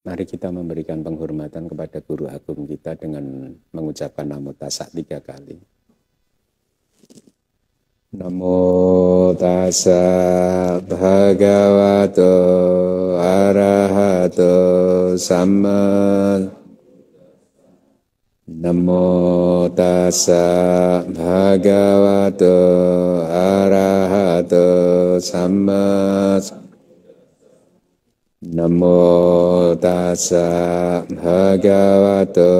Mari kita memberikan penghormatan kepada guru agung kita dengan mengucapkan namo tassa 3 kali. Namo tassa bhagavato arahato samma. Namo tassa bhagavato arahato samma. Namo tassa bhagavato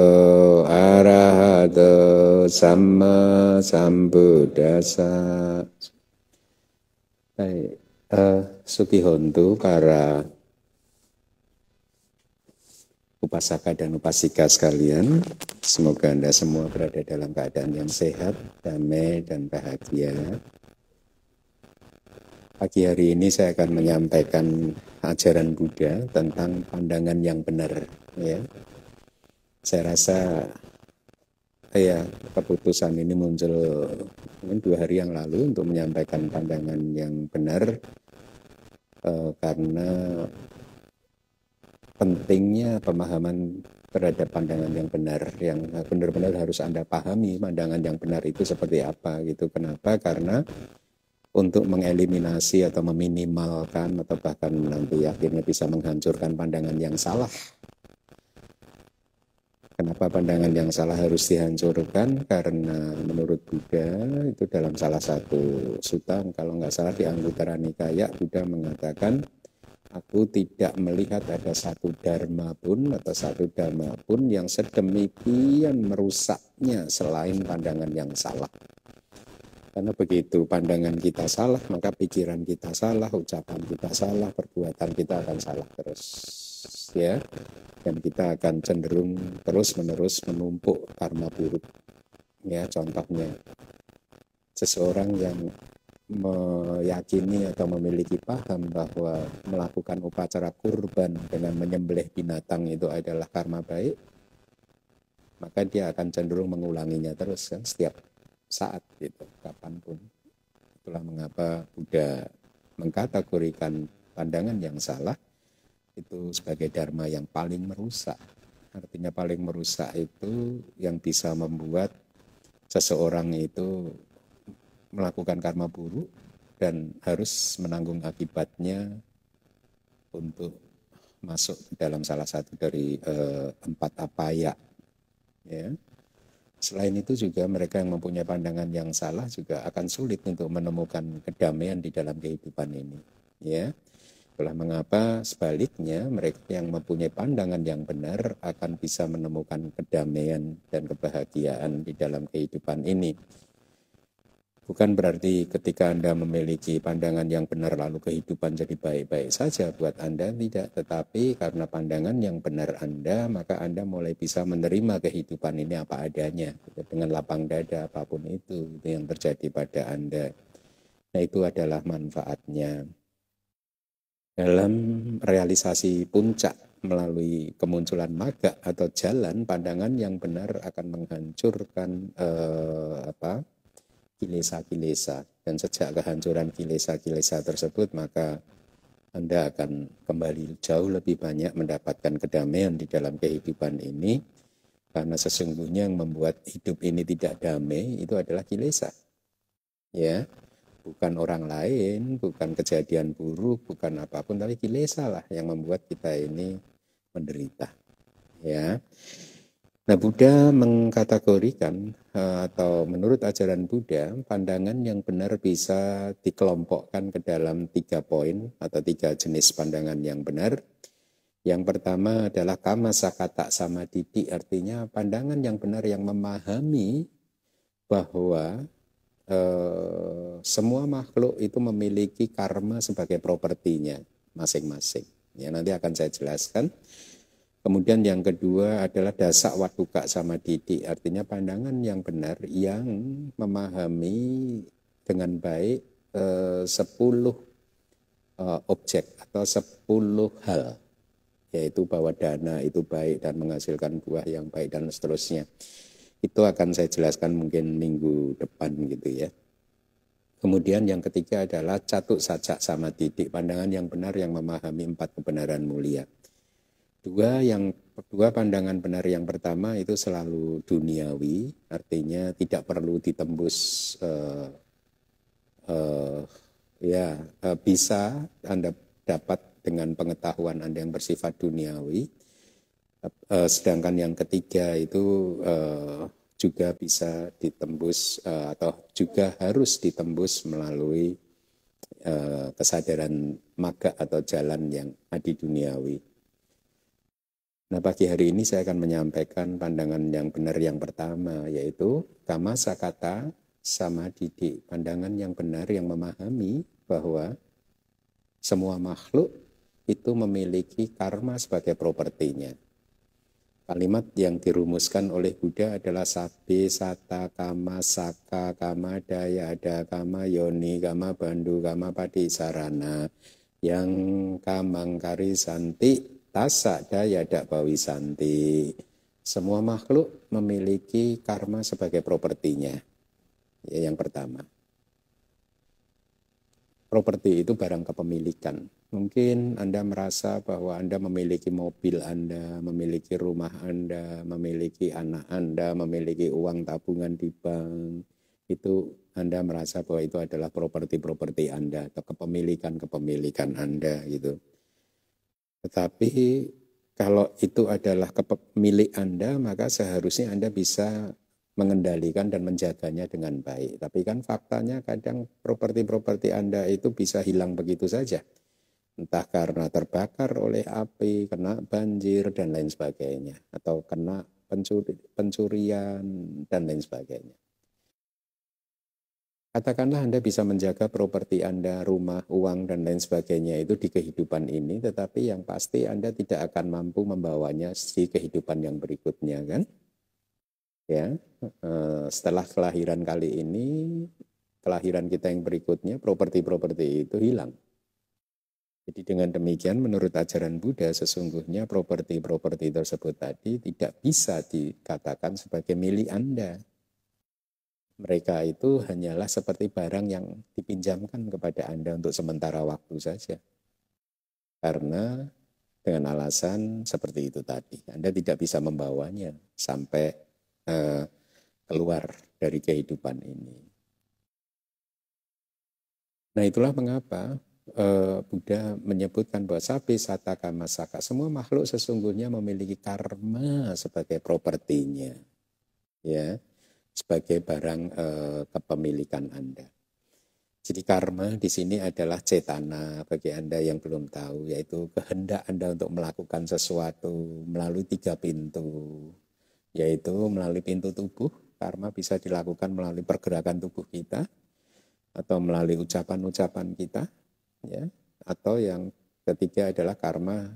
arahato samma sambuddhassa. Baik, Sukihontu para upasaka dan upasika sekalian, semoga Anda semua berada dalam keadaan yang sehat, damai, dan bahagia. Pagi hari ini saya akan menyampaikan ajaran Buddha tentang pandangan yang benar. Ya, saya rasa keputusan ini muncul mungkin 2 hari yang lalu untuk menyampaikan pandangan yang benar karena pentingnya pemahaman terhadap pandangan yang benar, yang benar-benar harus Anda pahami pandangan yang benar itu seperti apa gitu. Kenapa? Karena untuk mengeliminasi atau meminimalkan atau bahkan nanti akhirnya bisa menghancurkan pandangan yang salah. Kenapa pandangan yang salah harus dihancurkan? Karena menurut Buddha itu dalam salah satu sutta, kalau nggak salah di Anguttara Nikaya, Buddha mengatakan, aku tidak melihat ada satu dharma pun atau satu dhamma pun yang sedemikian merusaknya selain pandangan yang salah. Karena begitu pandangan kita salah, maka pikiran kita salah, ucapan kita salah, perbuatan kita akan salah terus. Ya, dan kita akan cenderung terus-menerus menumpuk karma buruk. Ya, contohnya seseorang yang meyakini atau memiliki paham bahwa melakukan upacara kurban dengan menyembelih binatang itu adalah karma baik, maka dia akan cenderung mengulanginya terus kan setiap saat gitu, kapanpun. Itulah mengapa Buddha mengkategorikan pandangan yang salah itu sebagai dharma yang paling merusak. Artinya paling merusak itu yang bisa membuat seseorang itu melakukan karma buruk dan harus menanggung akibatnya untuk masuk dalam salah satu dari 4 apaya. Ya. Selain itu juga mereka yang mempunyai pandangan yang salah juga akan sulit untuk menemukan kedamaian di dalam kehidupan ini. Ya, itulah mengapa sebaliknya mereka yang mempunyai pandangan yang benar akan bisa menemukan kedamaian dan kebahagiaan di dalam kehidupan ini. Bukan berarti ketika Anda memiliki pandangan yang benar lalu kehidupan jadi baik-baik saja buat Anda, tidak. Tetapi karena pandangan yang benar Anda, maka Anda mulai bisa menerima kehidupan ini apa adanya. Dengan lapang dada apapun itu yang terjadi pada Anda. Nah, itu adalah manfaatnya. Dalam realisasi puncak melalui kemunculan magga atau jalan, pandangan yang benar akan menghancurkan kilesa-kilesa, dan sejak kehancuran kilesa-kilesa tersebut maka Anda akan kembali jauh lebih banyak mendapatkan kedamaian di dalam kehidupan ini, karena sesungguhnya yang membuat hidup ini tidak damai itu adalah kilesa. Ya, bukan orang lain, bukan kejadian buruk, bukan apapun, tapi kilesa lah yang membuat kita ini menderita. Ya. Nah, Buddha mengkategorikan atau menurut ajaran Buddha, pandangan yang benar bisa dikelompokkan ke dalam 3 poin atau 3 jenis pandangan yang benar. Yang pertama adalah kama sakata samaditi, artinya pandangan yang benar yang memahami bahwa semua makhluk itu memiliki karma sebagai propertinya masing-masing. Ya, nanti akan saya jelaskan. Kemudian yang kedua adalah dasak watuka samaditi, artinya pandangan yang benar yang memahami dengan baik 10 objek atau 10 hal, yaitu bahwa dana itu baik dan menghasilkan buah yang baik dan seterusnya. Itu akan saya jelaskan mungkin minggu depan gitu ya. Kemudian yang ketiga adalah catuk sajak samaditi, pandangan yang benar yang memahami 4 kebenaran mulia. Kedua pandangan benar yang pertama itu selalu duniawi, artinya tidak perlu ditembus bisa Anda dapat dengan pengetahuan Anda yang bersifat duniawi. Sedangkan yang ketiga itu juga bisa ditembus atau juga harus ditembus melalui kesadaran maga atau jalan yang adi duniawi. Nah, pagi hari ini saya akan menyampaikan pandangan yang benar yang pertama, yaitu kama sakata sama didik. Pandangan yang benar yang memahami bahwa semua makhluk itu memiliki karma sebagai propertinya. Kalimat yang dirumuskan oleh Buddha adalah sabe sata kama saka kama dayada kama yoni kama bandu kama padi sarana yang kamang kari santi tasa dayada bawi santi. Semua makhluk memiliki karma sebagai propertinya. Ya, yang pertama. Properti itu barang kepemilikan. Mungkin Anda merasa bahwa Anda memiliki mobil Anda, memiliki rumah Anda, memiliki anak Anda, memiliki uang tabungan di bank. Itu Anda merasa bahwa itu adalah properti-properti Anda atau kepemilikan-kepemilikan Anda gitu. Tetapi kalau itu adalah milik Anda, maka seharusnya Anda bisa mengendalikan dan menjaganya dengan baik. Tapi kan faktanya kadang properti-properti Anda itu bisa hilang begitu saja. Entah karena terbakar oleh api, kena banjir, dan lain sebagainya. Atau kena pencurian, dan lain sebagainya. Katakanlah Anda bisa menjaga properti Anda, rumah, uang, dan lain sebagainya itu di kehidupan ini, tetapi yang pasti Anda tidak akan mampu membawanya di kehidupan yang berikutnya, kan? Ya, setelah kelahiran kali ini, kelahiran kita yang berikutnya, properti-properti itu hilang. Jadi dengan demikian menurut ajaran Buddha sesungguhnya properti-properti tersebut tadi tidak bisa dikatakan sebagai milik Anda. Mereka itu hanyalah seperti barang yang dipinjamkan kepada Anda untuk sementara waktu saja. Karena dengan alasan seperti itu tadi, Anda tidak bisa membawanya sampai keluar dari kehidupan ini. Nah itulah mengapa Buddha menyebutkan bahwa sabe sata kama saka, semua makhluk sesungguhnya memiliki karma sebagai propertinya, ya, sebagai barang kepemilikan Anda. Jadi karma di sini adalah cetana bagi Anda yang belum tahu, yaitu kehendak Anda untuk melakukan sesuatu melalui 3 pintu, yaitu melalui pintu tubuh. Karma bisa dilakukan melalui pergerakan tubuh kita atau melalui ucapan-ucapan kita, ya. Atau yang ketiga adalah karma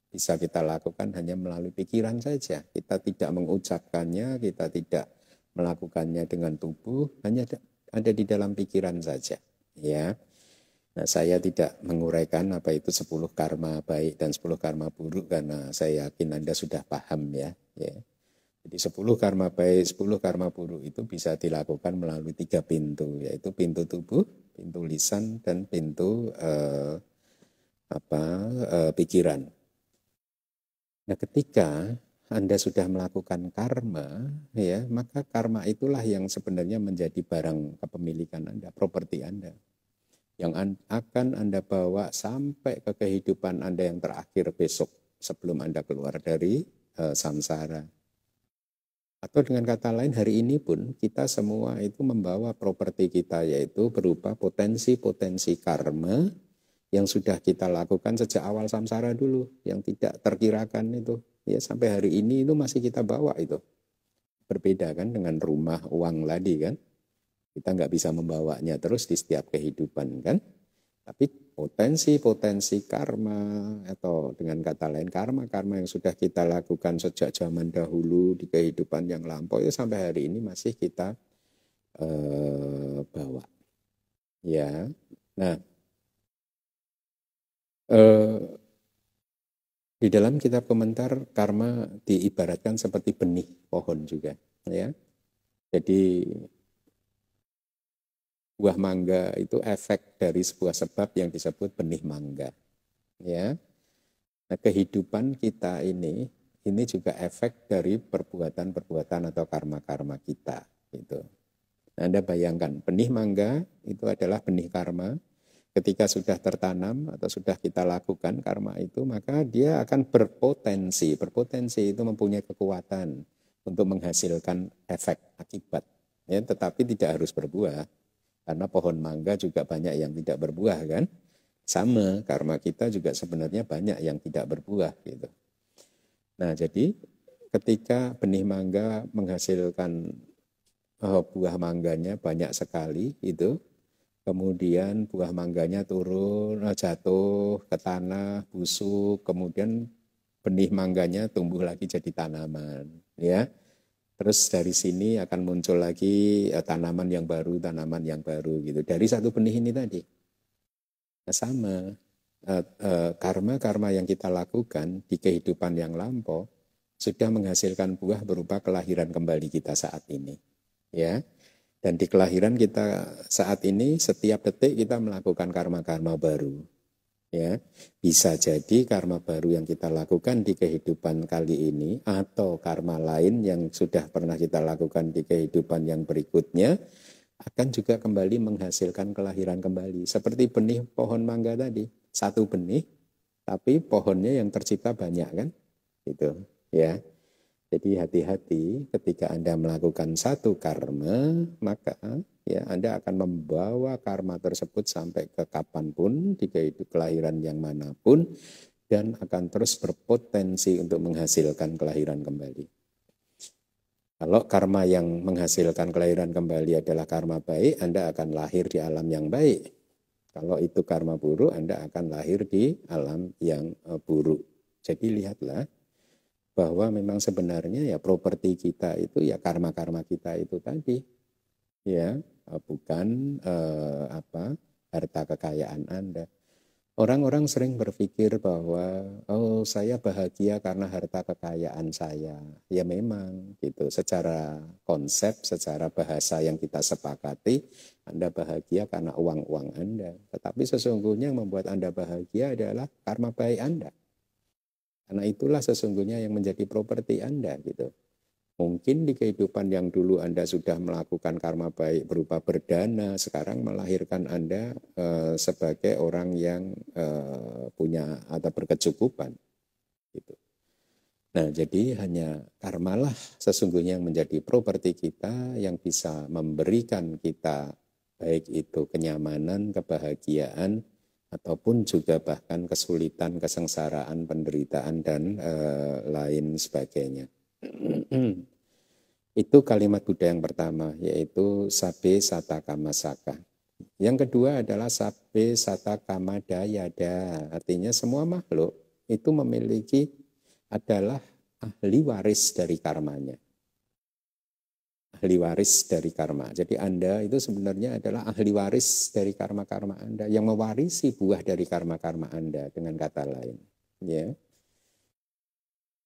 bisa kita lakukan hanya melalui pikiran saja. Kita tidak mengucapkannya, kita tidak melakukannya dengan tubuh, hanya ada di dalam pikiran saja, ya. Nah, saya tidak menguraikan apa itu 10 karma baik dan 10 karma buruk karena saya yakin Anda sudah paham, ya. Jadi 10 karma baik, 10 karma buruk itu bisa dilakukan melalui 3 pintu, yaitu pintu tubuh, pintu lisan, dan pintu pikiran. Nah, ketika Anda sudah melakukan karma, ya, maka karma itulah yang sebenarnya menjadi barang kepemilikan Anda, properti Anda, yang akan Anda bawa sampai ke kehidupan Anda yang terakhir besok sebelum Anda keluar dari samsara. Atau dengan kata lain, hari ini pun kita semua itu membawa properti kita, yaitu berupa potensi-potensi karma yang sudah kita lakukan sejak awal samsara dulu, yang tidak terkirakan itu. Ya, sampai hari ini itu masih kita bawa itu. Berbeda kan dengan rumah, uang tadi kan. Kita nggak bisa membawanya terus di setiap kehidupan kan. Tapi potensi-potensi karma atau dengan kata lain karma-karma yang sudah kita lakukan sejak zaman dahulu di kehidupan yang lampau ya sampai hari ini masih kita bawa. Ya, nah di dalam kitab komentar karma diibaratkan seperti benih pohon juga, ya. Jadi buah mangga itu efek dari sebuah sebab yang disebut benih mangga, ya. Nah, kehidupan kita ini juga efek dari perbuatan-perbuatan atau karma-karma kita. Gitu. Nah, Anda bayangkan, benih mangga itu adalah benih karma. Ketika sudah tertanam atau sudah kita lakukan karma itu, maka dia akan berpotensi. Berpotensi itu mempunyai kekuatan untuk menghasilkan efek akibat. Ya, tetapi tidak harus berbuah. Karena pohon mangga juga banyak yang tidak berbuah kan. Sama, karma kita juga sebenarnya banyak yang tidak berbuah gitu. Nah, jadi ketika benih mangga menghasilkan buah mangganya banyak sekali itu, kemudian buah mangganya turun, jatuh ke tanah, busuk, kemudian benih mangganya tumbuh lagi jadi tanaman, ya. Terus dari sini akan muncul lagi tanaman yang baru gitu. Dari satu benih ini tadi. Nah, sama karma-karma yang kita lakukan di kehidupan yang lampau sudah menghasilkan buah berupa kelahiran kembali kita saat ini, ya. Dan di kelahiran kita saat ini, setiap detik kita melakukan karma-karma baru. Ya, bisa jadi karma baru yang kita lakukan di kehidupan kali ini atau karma lain yang sudah pernah kita lakukan di kehidupan yang berikutnya akan juga kembali menghasilkan kelahiran kembali. Seperti benih pohon mangga tadi, satu benih, tapi pohonnya yang tercipta banyak kan, gitu, ya. Jadi hati-hati ketika Anda melakukan satu karma, maka ya Anda akan membawa karma tersebut sampai ke kapanpun, di kelahiran yang manapun, dan akan terus berpotensi untuk menghasilkan kelahiran kembali. Kalau karma yang menghasilkan kelahiran kembali adalah karma baik, Anda akan lahir di alam yang baik. Kalau itu karma buruk, Anda akan lahir di alam yang buruk. Jadi lihatlah, bahwa memang sebenarnya ya properti kita itu ya karma-karma kita itu tadi, ya, bukan harta kekayaan Anda. Orang-orang sering berpikir bahwa oh saya bahagia karena harta kekayaan saya. Ya memang gitu, secara konsep, secara bahasa yang kita sepakati, Anda bahagia karena uang-uang Anda. Tetapi sesungguhnya yang membuat Anda bahagia adalah karma baik Anda. Karena itulah sesungguhnya yang menjadi properti Anda gitu. Mungkin di kehidupan yang dulu Anda sudah melakukan karma baik berupa berdana, sekarang melahirkan Anda sebagai orang yang punya atau berkecukupan. Gitu. Nah, jadi hanya karmalah sesungguhnya yang menjadi properti kita, yang bisa memberikan kita baik itu kenyamanan, kebahagiaan, ataupun juga bahkan kesulitan, kesengsaraan, penderitaan, dan lain sebagainya. Itu kalimat Buddha yang pertama, yaitu Sabbe Sata Kama Saka. Yang kedua adalah Sabbe Sata Kama Dayada. Artinya semua makhluk itu memiliki adalah ahli waris dari karmanya. Ahli waris dari karma. Jadi Anda itu sebenarnya adalah ahli waris dari karma-karma Anda, yang mewarisi buah dari karma-karma Anda, dengan kata lain. Ya.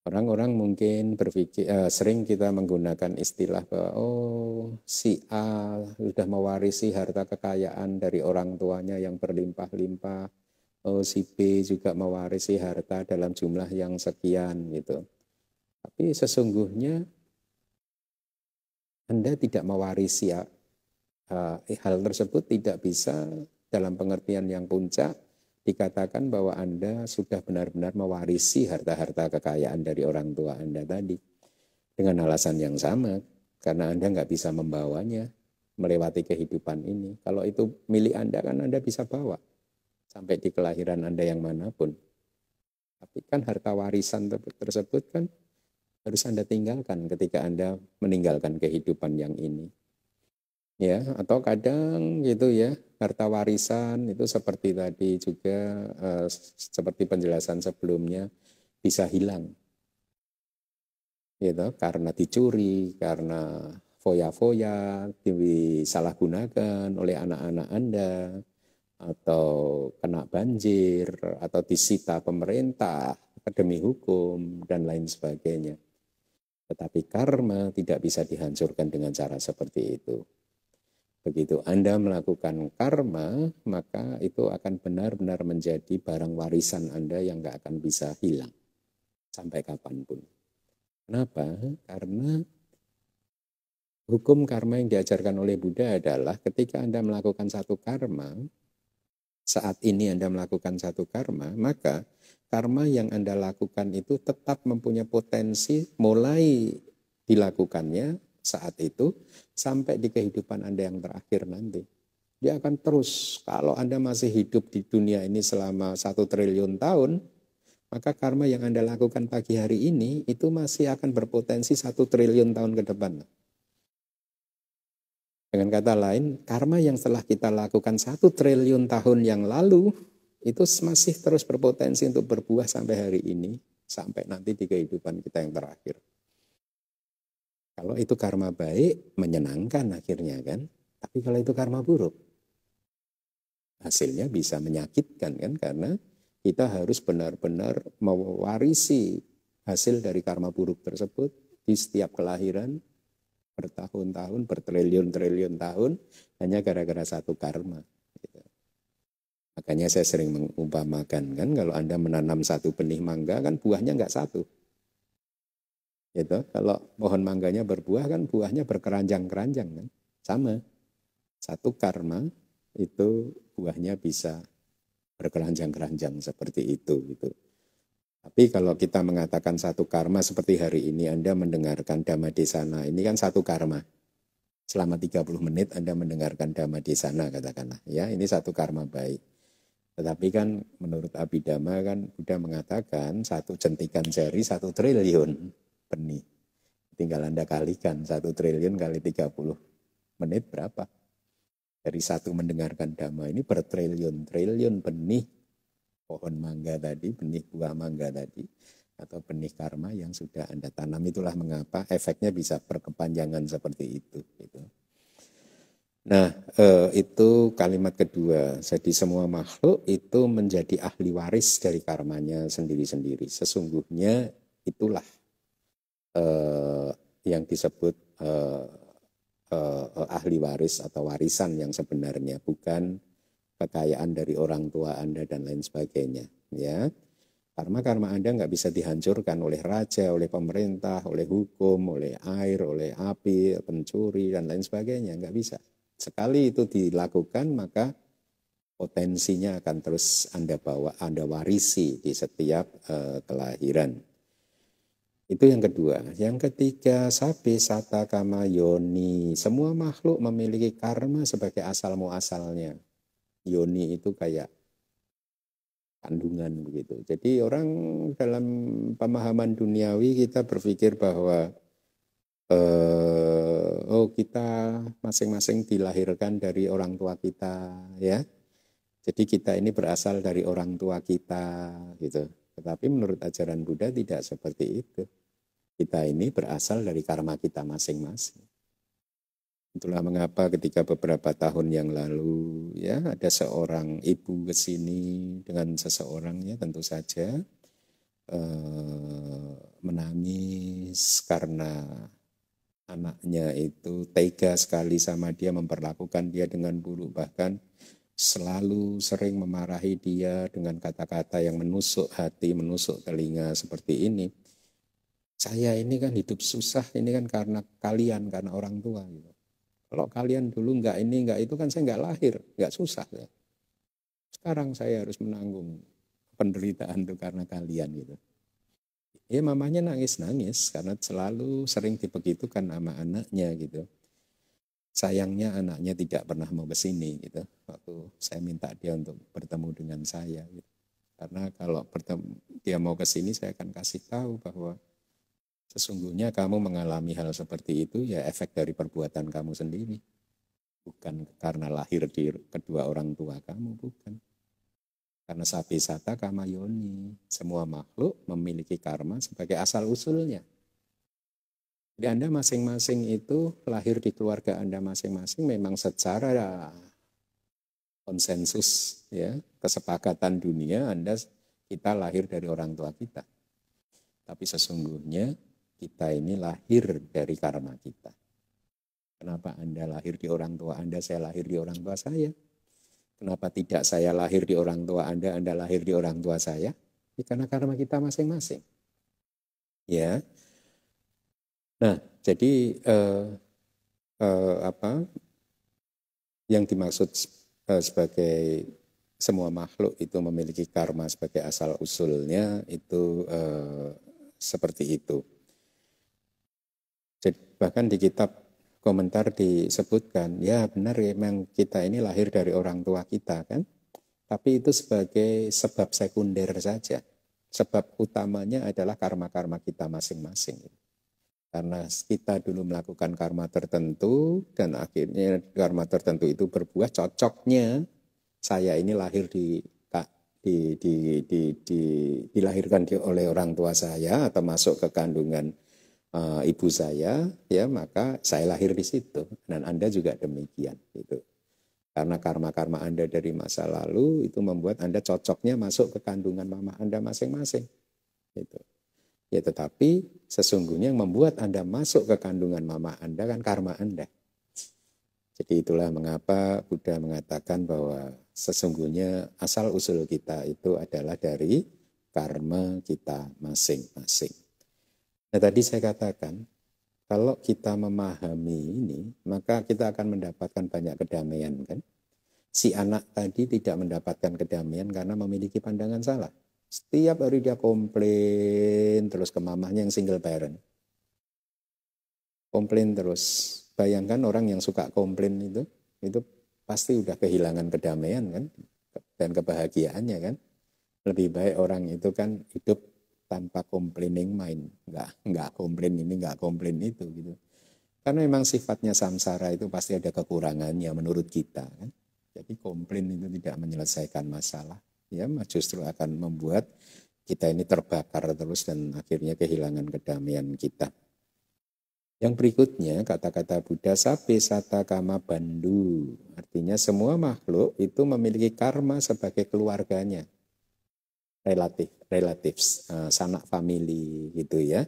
Orang-orang mungkin berpikir, sering kita menggunakan istilah bahwa oh si A sudah mewarisi harta kekayaan dari orang tuanya yang berlimpah-limpah, oh si B juga mewarisi harta dalam jumlah yang sekian gitu. Tapi sesungguhnya Anda tidak mewarisi hal tersebut, tidak bisa dalam pengertian yang puncak dikatakan bahwa Anda sudah benar-benar mewarisi harta-harta kekayaan dari orang tua Anda tadi. Dengan alasan yang sama, karena Anda nggak bisa membawanya melewati kehidupan ini. Kalau itu milik Anda kan Anda bisa bawa sampai di kelahiran Anda yang manapun. Tapi kan harta warisan tersebut kan harus Anda tinggalkan ketika Anda meninggalkan kehidupan yang ini. Ya, atau kadang gitu ya, harta warisan itu seperti tadi juga seperti penjelasan sebelumnya bisa hilang. Gitu, karena dicuri, karena foya-foya, disalahgunakan oleh anak-anak Anda, atau kena banjir, atau disita pemerintah demi hukum, dan lain sebagainya. Tetapi karma tidak bisa dihancurkan dengan cara seperti itu. Begitu Anda melakukan karma, maka itu akan benar-benar menjadi barang warisan Anda yang nggak akan bisa hilang sampai kapanpun. Kenapa? Karena hukum karma yang diajarkan oleh Buddha adalah ketika Anda melakukan satu karma, saat ini Anda melakukan satu karma, maka karma yang Anda lakukan itu tetap mempunyai potensi mulai dilakukannya saat itu sampai di kehidupan Anda yang terakhir nanti. Dia akan terus, kalau Anda masih hidup di dunia ini selama 1 triliun tahun, maka karma yang Anda lakukan pagi hari ini itu masih akan berpotensi 1 triliun tahun ke depan. Dengan kata lain, karma yang telah kita lakukan 1 triliun tahun yang lalu, itu masih terus berpotensi untuk berbuah sampai hari ini, sampai nanti di kehidupan kita yang terakhir. Kalau itu karma baik, menyenangkan akhirnya kan. Tapi kalau itu karma buruk, hasilnya bisa menyakitkan kan, karena kita harus benar-benar mewarisi hasil dari karma buruk tersebut di setiap kelahiran, bertahun-tahun, bertriliun-triliun tahun, hanya gara-gara satu karma. Gitu. Makanya saya sering mengumpamakan kan, kalau Anda menanam satu benih mangga kan buahnya nggak satu. Gitu. Kalau pohon mangganya berbuah kan buahnya berkeranjang-keranjang kan. Sama. Satu karma itu buahnya bisa berkeranjang-keranjang seperti itu gitu. Tapi kalau kita mengatakan satu karma seperti hari ini Anda mendengarkan Dhamma Desana, ini kan satu karma. Selama 30 menit Anda mendengarkan Dhamma Desana katakanlah. Ya, ini satu karma baik. Tetapi kan menurut Abhidhamma kan Buddha mengatakan satu jentikan jari 1 triliun benih. Tinggal Anda kalikan 1 triliun kali 30 menit berapa? Dari satu mendengarkan Dhamma ini bertriliun-triliun benih pohon mangga tadi, benih buah mangga tadi, atau benih karma yang sudah Anda tanam. Itulah mengapa efeknya bisa berkepanjangan seperti itu. Gitu. Nah, itu kalimat kedua. Jadi semua makhluk itu menjadi ahli waris dari karmanya sendiri-sendiri. Sesungguhnya itulah yang disebut ahli waris atau warisan yang sebenarnya, bukan kekayaan dari orang tua Anda dan lain sebagainya. Ya, karma Anda nggak bisa dihancurkan oleh raja, oleh pemerintah, oleh hukum, oleh air, oleh api, pencuri dan lain sebagainya, nggak bisa. Sekali itu dilakukan maka potensinya akan terus Anda bawa, Anda warisi di setiap kelahiran. Itu yang kedua. Yang ketiga, sabe sata kama yoni. Semua makhluk memiliki karma sebagai asal muasalnya. Yoni itu kayak kandungan begitu. Jadi orang dalam pemahaman duniawi kita berpikir bahwa kita masing-masing dilahirkan dari orang tua kita, ya. Jadi kita ini berasal dari orang tua kita, gitu. Tetapi menurut ajaran Buddha tidak seperti itu. Kita ini berasal dari karma kita masing-masing. Itulah mengapa ketika beberapa tahun yang lalu ya ada seorang ibu ke sini dengan seseorang ya tentu saja menangis karena anaknya itu tega sekali sama dia, memperlakukan dia dengan buruk, bahkan selalu sering memarahi dia dengan kata-kata yang menusuk hati, menusuk telinga seperti ini. Saya ini kan hidup susah, ini kan karena kalian, karena orang tua. Gitu. Kalau kalian dulu enggak ini, enggak itu kan saya enggak lahir, enggak susah. Ya. Sekarang saya harus menanggung penderitaan itu karena kalian gitu. Ya mamanya nangis-nangis karena selalu sering dibegitukan sama anaknya gitu. Sayangnya anaknya tidak pernah mau ke sini gitu. Waktu saya minta dia untuk bertemu dengan saya gitu. Karena kalau dia mau ke sini saya akan kasih tahu bahwa sesungguhnya kamu mengalami hal seperti itu ya efek dari perbuatan kamu sendiri. Bukan karena lahir di kedua orang tua kamu, bukan. Karena sapi sata kama yoni. Semua makhluk memiliki karma sebagai asal-usulnya. Jadi Anda masing-masing itu lahir di keluarga Anda masing-masing memang secara konsensus, ya, kesepakatan dunia kita lahir dari orang tua kita. Tapi sesungguhnya kita ini lahir dari karma kita. Kenapa Anda lahir di orang tua Anda, saya lahir di orang tua saya? Kenapa tidak saya lahir di orang tua Anda lahir di orang tua saya? Ya, karena karma kita masing-masing. Ya. Nah, jadi apa yang dimaksud sebagai semua makhluk itu memiliki karma sebagai asal usulnya itu seperti itu. Jadi, bahkan di kitab komentar disebutkan, ya benar ya, memang kita ini lahir dari orang tua kita kan, tapi itu sebagai sebab sekunder saja. Sebab utamanya adalah karma-karma kita masing-masing. Karena kita dulu melakukan karma tertentu dan akhirnya karma tertentu itu berbuah, cocoknya saya ini lahir dilahirkan oleh orang tua saya atau masuk ke kandungan ibu saya, ya maka saya lahir di situ dan Anda juga demikian gitu. Karena karma-karma Anda dari masa lalu itu membuat Anda cocoknya masuk ke kandungan mama Anda masing-masing gitu. Ya tetapi sesungguhnya yang membuat Anda masuk ke kandungan mama Anda kan karma Anda. Jadi itulah mengapa Buddha mengatakan bahwa sesungguhnya asal usul kita itu adalah dari karma kita masing-masing. Nah tadi saya katakan, kalau kita memahami ini, maka kita akan mendapatkan banyak kedamaian kan. Si anak tadi tidak mendapatkan kedamaian karena memiliki pandangan salah. Setiap hari dia komplain terus ke mamahnya yang single parent. Komplain terus. Bayangkan orang yang suka komplain itu pasti udah kehilangan kedamaian kan, dan kebahagiaannya kan. Lebih baik orang itu kan hidup tanpa complaining mind, nggak komplain ini, nggak komplain itu gitu. Karena memang sifatnya samsara itu pasti ada kekurangannya menurut kita kan. Jadi komplain itu tidak menyelesaikan masalah, ya justru akan membuat kita ini terbakar terus dan akhirnya kehilangan kedamaian kita. Yang berikutnya kata-kata Buddha sape sata kama bandu, artinya semua makhluk itu memiliki karma sebagai keluarganya. Relatif, sanak family gitu ya.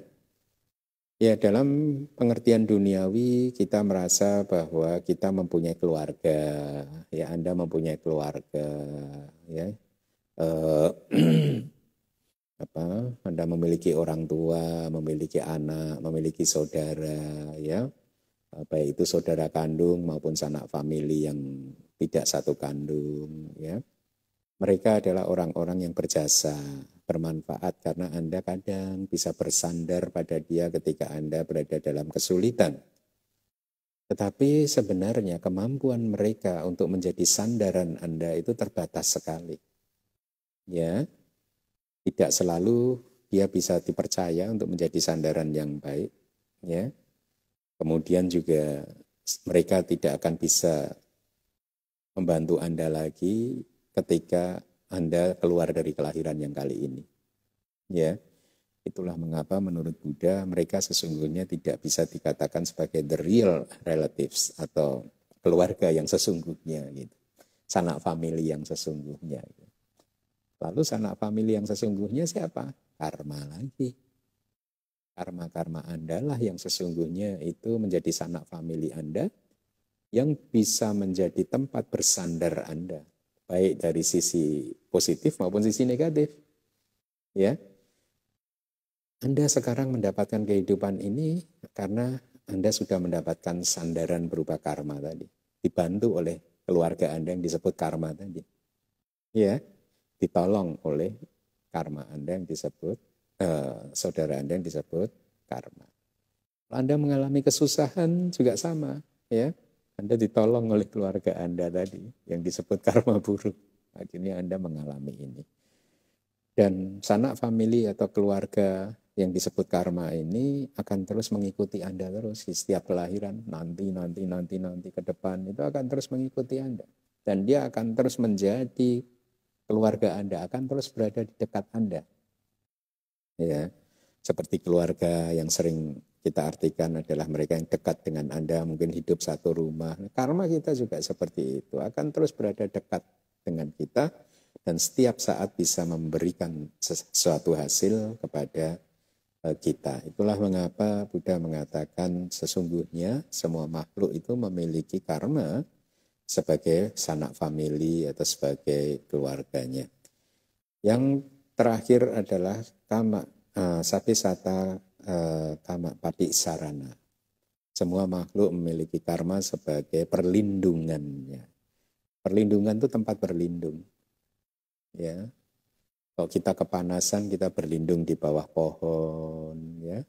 Ya dalam pengertian duniawi kita merasa bahwa kita mempunyai keluarga, ya Anda mempunyai keluarga, ya Anda memiliki orang tua, memiliki anak, memiliki saudara, ya baik itu saudara kandung maupun sanak family yang tidak satu kandung, ya. Mereka adalah orang-orang yang berjasa, bermanfaat karena Anda kadang bisa bersandar pada dia ketika Anda berada dalam kesulitan. Tetapi sebenarnya kemampuan mereka untuk menjadi sandaran Anda itu terbatas sekali. Ya, tidak selalu dia bisa dipercaya untuk menjadi sandaran yang baik. Ya, kemudian juga mereka tidak akan bisa membantu Anda lagi ketika Anda keluar dari kelahiran yang kali ini. Ya, itulah mengapa menurut Buddha mereka sesungguhnya tidak bisa dikatakan sebagai the real relatives atau keluarga yang sesungguhnya gitu. Sanak family yang sesungguhnya. Gitu. Lalu sanak family yang sesungguhnya siapa? Karma lagi. Karma-karma Anda lah yang sesungguhnya itu menjadi sanak family Anda yang bisa menjadi tempat bersandar Anda. Baik dari sisi positif maupun sisi negatif. Ya, Anda sekarang mendapatkan kehidupan ini karena Anda sudah mendapatkan sandaran berupa karma tadi. Dibantu oleh keluarga Anda yang disebut karma tadi. Ya, ditolong oleh karma Anda yang disebut, saudara Anda yang disebut karma. Anda mengalami kesusahan juga sama. Ya, Anda ditolong oleh keluarga Anda tadi yang disebut karma buruk. Akhirnya Anda mengalami ini. Dan sanak family atau keluarga yang disebut karma ini akan terus mengikuti Anda terus di setiap kelahiran. Nanti ke depan itu akan terus mengikuti Anda. Dan dia akan terus menjadi keluarga Anda, akan terus berada di dekat Anda. Ya, seperti keluarga yang sering kita artikan adalah mereka yang dekat dengan Anda, mungkin hidup satu rumah. Karma kita juga seperti itu, akan terus berada dekat dengan kita dan setiap saat bisa memberikan sesuatu hasil kepada kita. Itulah mengapa Buddha mengatakan sesungguhnya semua makhluk itu memiliki karma sebagai sanak famili atau sebagai keluarganya. Yang terakhir adalah kama sapisata kama patisarana. Semua makhluk memiliki karma sebagai perlindungannya. Perlindungan itu tempat berlindung. Ya. Kalau kita kepanasan, kita berlindung di bawah pohon, ya.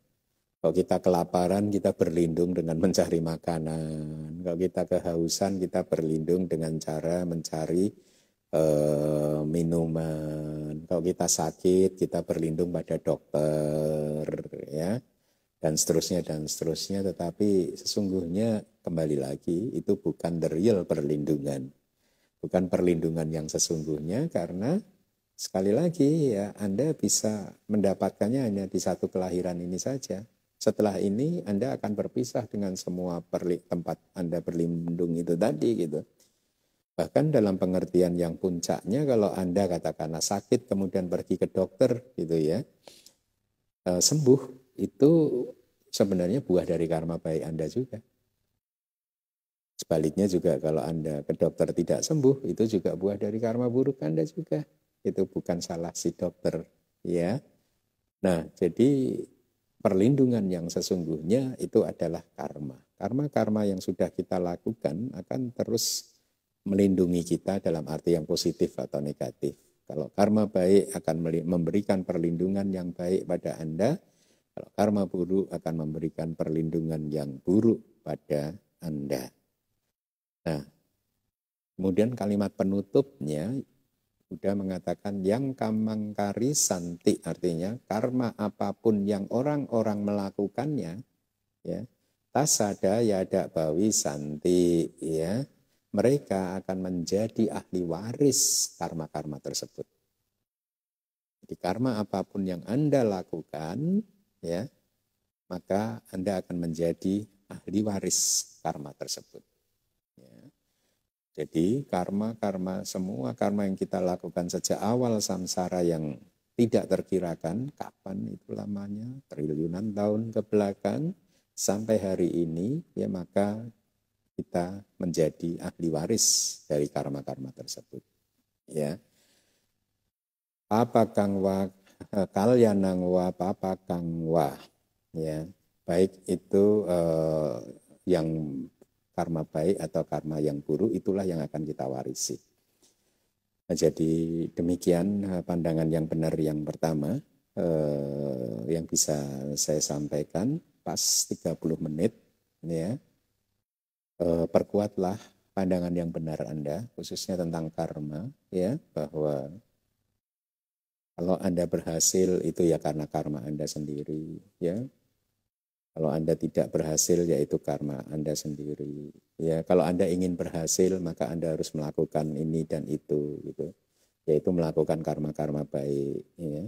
Kalau kita kelaparan, kita berlindung dengan mencari makanan. Kalau kita kehausan, kita berlindung dengan cara mencari minuman. Kalau kita sakit, kita berlindung pada dokter, ya. Dan seterusnya. Tetapi sesungguhnya kembali lagi, itu bukan the real perlindungan. Bukan perlindungan yang sesungguhnya, karena sekali lagi ya Anda bisa mendapatkannya hanya di satu kelahiran ini saja. Setelah ini Anda akan berpisah dengan semua tempat Anda berlindung itu tadi gitu. Bahkan dalam pengertian yang puncaknya, kalau Anda katakanlah sakit kemudian pergi ke dokter gitu ya, sembuh, itu sebenarnya buah dari karma baik Anda juga. Sebaliknya juga kalau Anda ke dokter tidak sembuh, itu juga buah dari karma buruk Anda juga. Itu bukan salah si dokter, ya. Nah, jadi perlindungan yang sesungguhnya itu adalah karma. Karma-karma yang sudah kita lakukan akan terus melindungi kita dalam arti yang positif atau negatif. Kalau karma baik akan memberikan perlindungan yang baik pada Anda, kalau karma buruk akan memberikan perlindungan yang buruk pada Anda. Nah, kemudian kalimat penutupnya Buddha mengatakan yang kamangkari santi, artinya karma apapun yang orang-orang melakukannya, ya, tasada yada bawi santi, ya, mereka akan menjadi ahli waris karma-karma tersebut. Jadi karma apapun yang Anda lakukan, ya, maka Anda akan menjadi ahli waris karma tersebut. Ya. Jadi semua karma yang kita lakukan sejak awal samsara yang tidak terkirakan, kapan itu lamanya, triliunan tahun ke belakang, sampai hari ini, ya maka kita menjadi ahli waris dari karma-karma tersebut. Ya. Papakang wa kalyanang wa papakang wa. Ya. Baik itu yang karma baik atau karma yang buruk, itulah yang akan kita warisi. Nah, jadi demikian pandangan yang benar yang pertama yang bisa saya sampaikan. Pas 30 menit, ya. Perkuatlah pandangan yang benar Anda, khususnya tentang karma, ya, bahwa kalau Anda berhasil itu ya karena karma Anda sendiri, ya. Kalau Anda tidak berhasil, yaitu karma Anda sendiri. Ya, kalau Anda ingin berhasil, maka Anda harus melakukan ini dan itu, gitu. Yaitu melakukan karma-karma baik. Ya.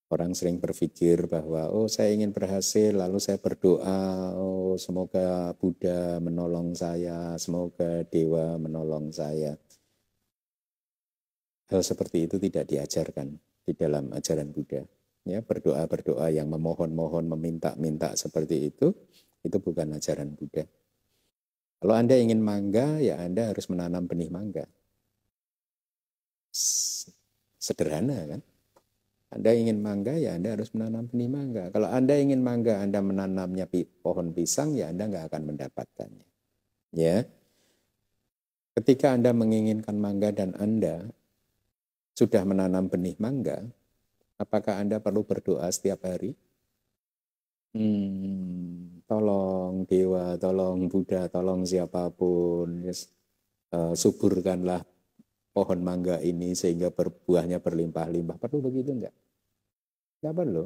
Orang sering berpikir bahwa, oh saya ingin berhasil, lalu saya berdoa, oh semoga Buddha menolong saya, semoga Dewa menolong saya. Hal seperti itu tidak diajarkan di dalam ajaran Buddha. Ya, berdoa-berdoa yang memohon-mohon, meminta-minta seperti itu bukan ajaran Buddha. Kalau Anda ingin mangga, ya Anda harus menanam benih mangga. Sederhana kan? Anda ingin mangga, ya Anda harus menanam benih mangga. Kalau Anda ingin mangga, Anda menanamnya pohon pisang, ya Anda nggak akan mendapatkannya. Ya, ketika Anda menginginkan mangga dan Anda sudah menanam benih mangga, apakah Anda perlu berdoa setiap hari? Tolong Dewa, tolong Buddha, tolong siapapun, yes, suburkanlah pohon mangga ini sehingga buahnya berlimpah-limpah. Perlu begitu enggak? Enggak perlu.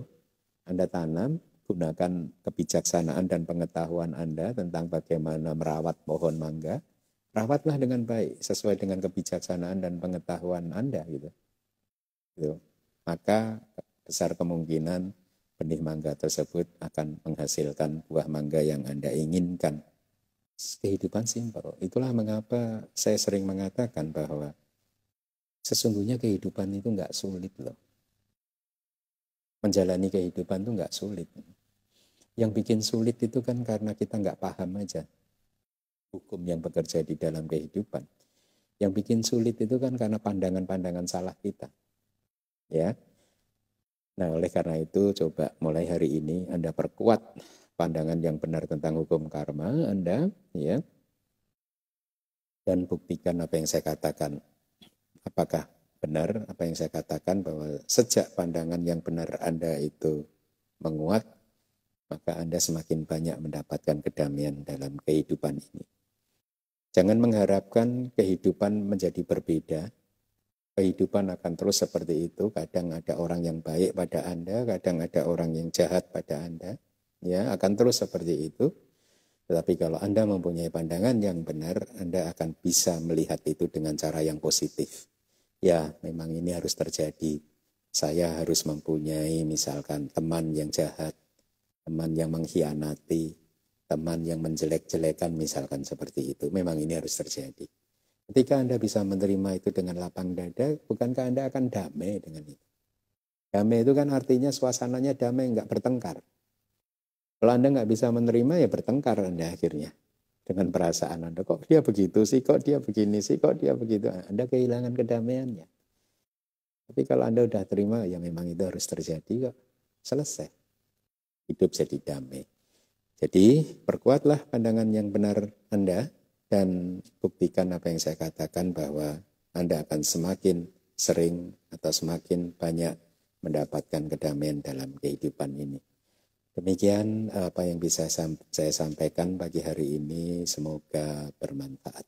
Anda tanam, gunakan kebijaksanaan dan pengetahuan Anda tentang bagaimana merawat pohon mangga. Rawatlah dengan baik, sesuai dengan kebijaksanaan dan pengetahuan Anda gitu. Maka besar kemungkinan benih mangga tersebut akan menghasilkan buah mangga yang Anda inginkan. Kehidupan simpel. Itulah mengapa saya sering mengatakan bahwa sesungguhnya kehidupan itu nggak sulit loh. Menjalani kehidupan itu nggak sulit. Yang bikin sulit itu kan karena kita nggak paham aja hukum yang bekerja di dalam kehidupan. Yang bikin sulit itu kan karena pandangan-pandangan salah kita. Ya. Nah, oleh karena itu coba mulai hari ini Anda perkuat pandangan yang benar tentang hukum karma Anda, ya. Dan buktikan apa yang saya katakan. Apakah benar apa yang saya katakan bahwa sejak pandangan yang benar Anda itu menguat, maka Anda semakin banyak mendapatkan kedamaian dalam kehidupan ini. Jangan mengharapkan kehidupan menjadi berbeda. Kehidupan akan terus seperti itu. Kadang ada orang yang baik pada Anda, kadang ada orang yang jahat pada Anda. Ya, akan terus seperti itu. Tetapi kalau Anda mempunyai pandangan yang benar, Anda akan bisa melihat itu dengan cara yang positif. Ya, memang ini harus terjadi. Saya harus mempunyai misalkan teman yang jahat, teman yang mengkhianati, teman yang menjelek-jelekan misalkan seperti itu. Memang ini harus terjadi. Ketika Anda bisa menerima itu dengan lapang dada, bukankah Anda akan damai dengan itu? Damai itu kan artinya suasananya damai, nggak bertengkar. Kalau Anda nggak bisa menerima, ya bertengkar Anda akhirnya. Dengan perasaan Anda, kok dia begitu sih, kok dia begini sih, kok dia begitu. Anda kehilangan kedamaiannya. Tapi kalau Anda udah terima, ya memang itu harus terjadi kok. Selesai. Hidup jadi damai. Jadi perkuatlah pandangan yang benar Anda dan buktikan apa yang saya katakan bahwa Anda akan semakin sering atau semakin banyak mendapatkan kedamaian dalam kehidupan ini. Demikian apa yang bisa saya sampaikan pagi hari ini, semoga bermanfaat.